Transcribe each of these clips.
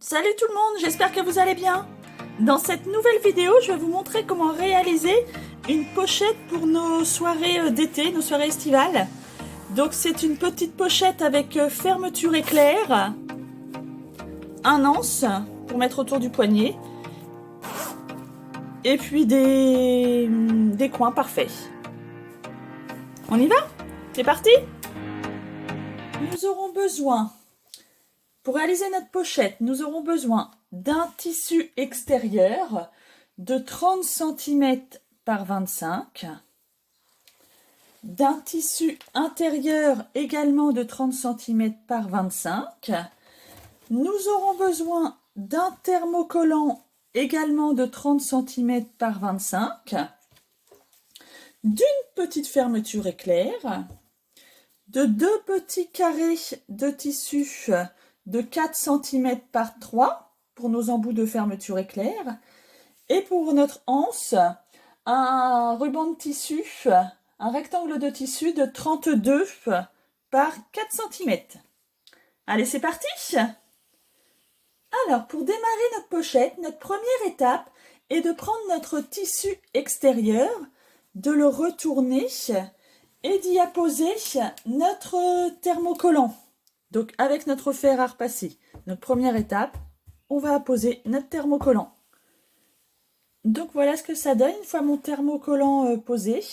Salut tout le monde, j'espère que vous allez bien. Dans cette nouvelle vidéo, je vais vous montrer comment réaliser une pochette pour nos soirées d'été, nos soirées estivales. Donc c'est une petite pochette avec fermeture éclair, un anse pour mettre autour du poignet, et puis des coins parfaits. On y va? C'est parti? Nous aurons besoin... Pour réaliser notre pochette, nous aurons besoin d'un tissu extérieur de 30 cm par 25, d'un tissu intérieur également de 30 cm par 25. Nous aurons besoin d'un thermocollant également de 30 cm par 25, d'une petite fermeture éclair, de deux petits carrés de tissu de 4 cm par 3 pour nos embouts de fermeture éclair, et pour notre anse, un ruban de tissu, un rectangle de tissu de 32 par 4 cm. Allez, c'est parti! Alors, pour démarrer notre pochette, notre première étape est de prendre notre tissu extérieur, de le retourner et d'y apposer notre thermocollant. Donc, avec notre fer à repasser, notre première étape, on va apposer notre thermocollant. Donc, voilà ce que ça donne. Une fois mon thermocollant posé,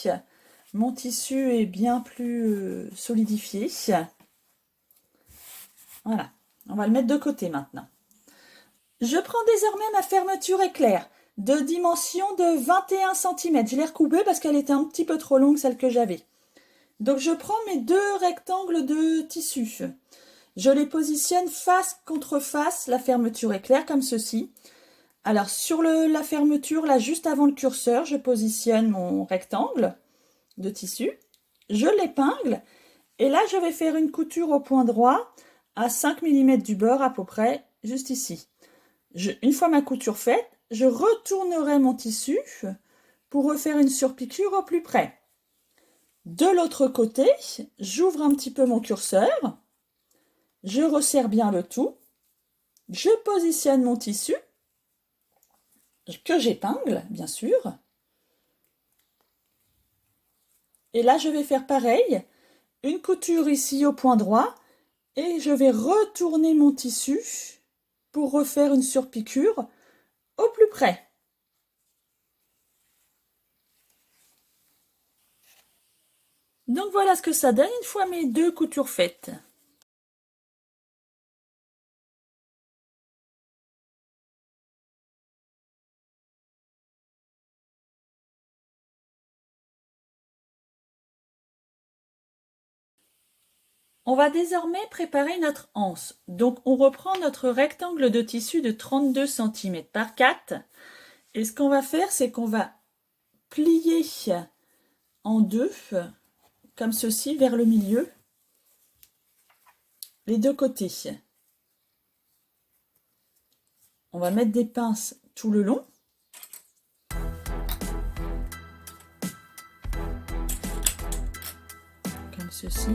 mon tissu est bien plus solidifié. Voilà, on va le mettre de côté maintenant. Je prends désormais ma fermeture éclair de dimension de 21 cm. Je l'ai recoupée parce qu'elle était un petit peu trop longue, celle que j'avais. Donc, je prends mes deux rectangles de tissu. Je les positionne face contre face, la fermeture éclair, comme ceci. Alors, sur la fermeture, là, juste avant le curseur, je positionne mon rectangle de tissu. Je l'épingle. Et là, je vais faire une couture au point droit à 5 mm du bord à peu près, juste ici. Une fois ma couture faite, je retournerai mon tissu pour refaire une surpiqûre au plus près. De l'autre côté, j'ouvre un petit peu mon curseur. Je resserre bien le tout, je positionne mon tissu, que j'épingle, bien sûr. Et là, je vais faire pareil, une couture ici au point droit, et je vais retourner mon tissu pour refaire une surpiqûre au plus près. Donc voilà ce que ça donne une fois mes deux coutures faites. On va désormais préparer notre anse. Donc on reprend notre rectangle de tissu de 32 cm par 4. Et ce qu'on va faire, c'est qu'on va plier en deux, comme ceci, vers le milieu, les deux côtés. On va mettre des pinces tout le long. Comme ceci.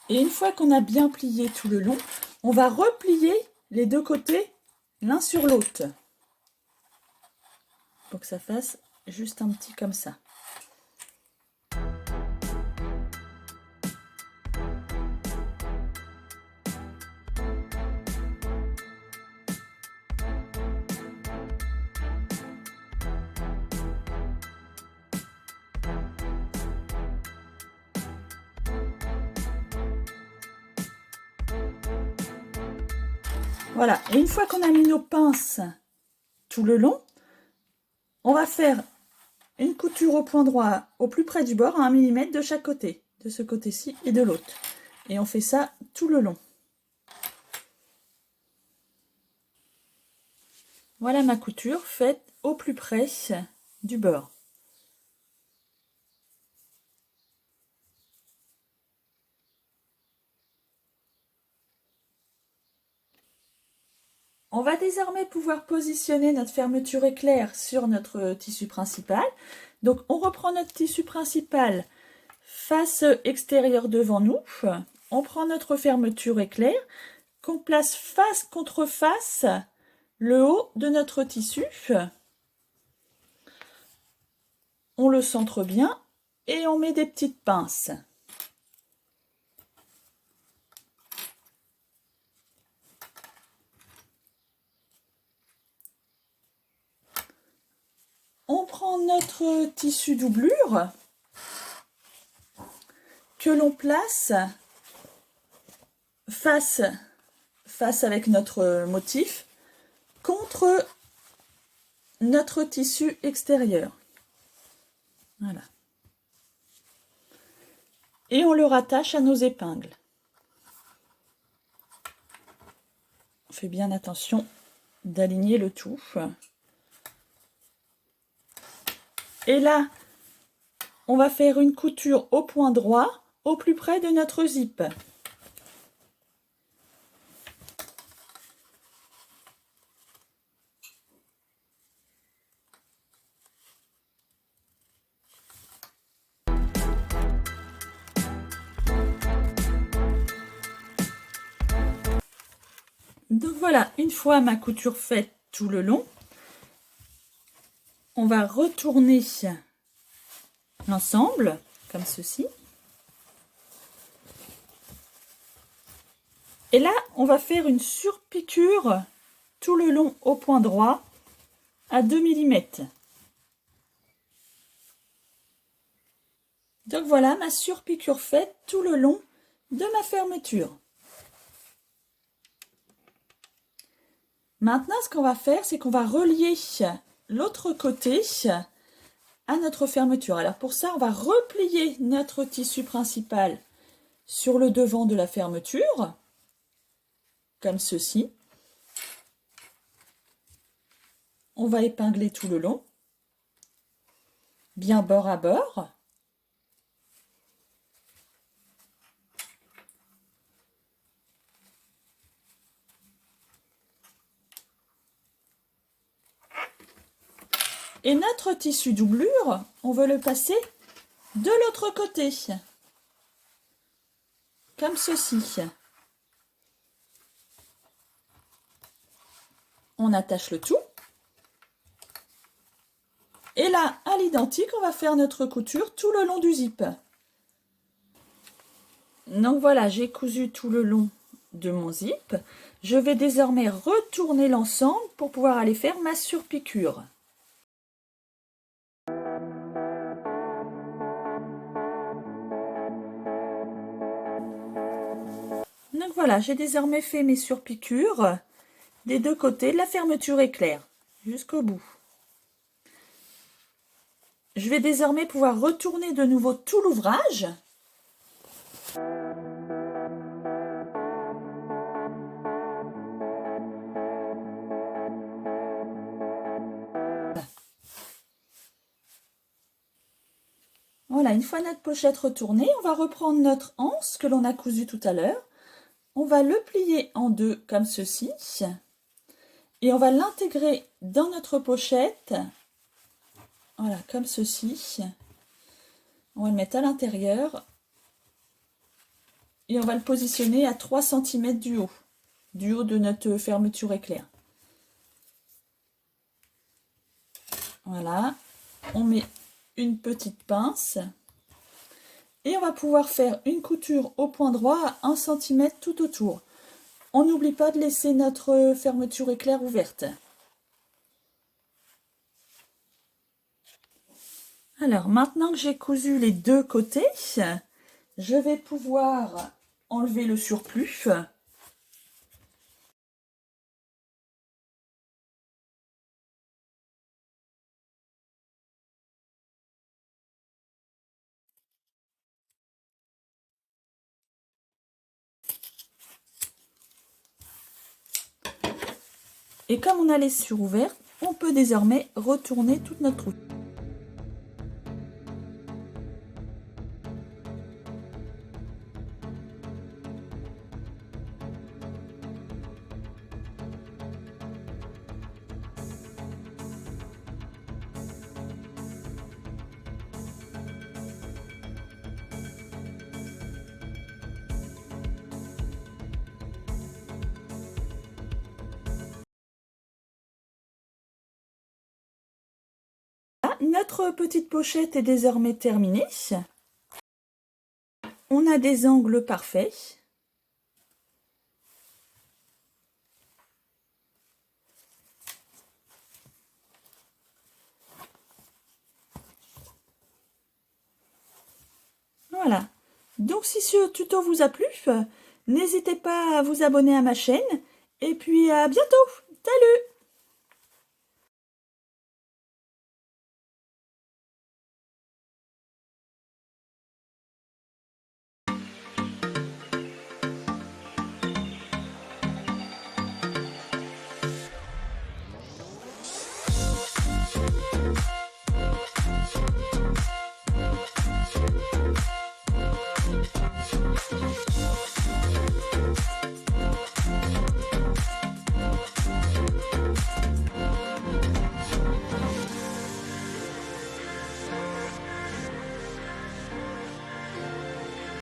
Et une fois qu'on a bien plié tout le long, on va replier les deux côtés l'un sur l'autre. Pour que ça fasse juste un petit comme ça. Voilà, et une fois qu'on a mis nos pinces tout le long, on va faire une couture au point droit au plus près du bord à 1 mm de chaque côté, de ce côté-ci et de l'autre. Et on fait ça tout le long. Voilà ma couture faite au plus près du bord. On va désormais pouvoir positionner notre fermeture éclair sur notre tissu principal. Donc on reprend notre tissu principal face extérieure devant nous. On prend notre fermeture éclair qu'on place face contre face le haut de notre tissu. On le centre bien et on met des petites pinces. On prend notre tissu doublure que l'on place face avec notre motif contre notre tissu extérieur. Voilà. Et on le rattache à nos épingles. On fait bien attention d'aligner le tout. Et là, on va faire une couture au point droit, au plus près de notre zip. Donc voilà, une fois ma couture faite tout le long, on va retourner l'ensemble comme ceci. Et là, on va faire une surpiqûre tout le long au point droit à 2 mm. Donc voilà ma surpiqûre faite tout le long de ma fermeture. Maintenant, ce qu'on va faire, c'est qu'on va relier l'autre côté à notre fermeture. Alors pour ça, on va replier notre tissu principal sur le devant de la fermeture, comme ceci. On va épingler tout le long, bien bord à bord. Et notre tissu doublure, on veut le passer de l'autre côté, comme ceci. On attache le tout. Et là, à l'identique, on va faire notre couture tout le long du zip. Donc voilà, j'ai cousu tout le long de mon zip. Je vais désormais retourner l'ensemble pour pouvoir aller faire ma surpiqûre. Donc voilà, j'ai désormais fait mes surpiqûres des deux côtés de la fermeture éclair jusqu'au bout. Je vais désormais pouvoir retourner de nouveau tout l'ouvrage. Voilà, une fois notre pochette retournée, on va reprendre notre anse que l'on a cousu tout à l'heure. On va le plier en deux comme ceci. Et on va l'intégrer dans notre pochette. Voilà, comme ceci. On va le mettre à l'intérieur. Et on va le positionner à 3 cm du haut de notre fermeture éclair. Voilà, on met une petite pince. Et on va pouvoir faire une couture au point droit à 1 cm tout autour. On n'oublie pas de laisser notre fermeture éclair ouverte. Alors, maintenant que j'ai cousu les deux côtés, je vais pouvoir enlever le surplus. Et comme on a les sur ouvertes, on peut désormais retourner toute notre trousse. Notre petite pochette est désormais terminée. On a des angles parfaits. Voilà. Donc si ce tuto vous a plu, n'hésitez pas à vous abonner à ma chaîne. Et puis à bientôt. Salut!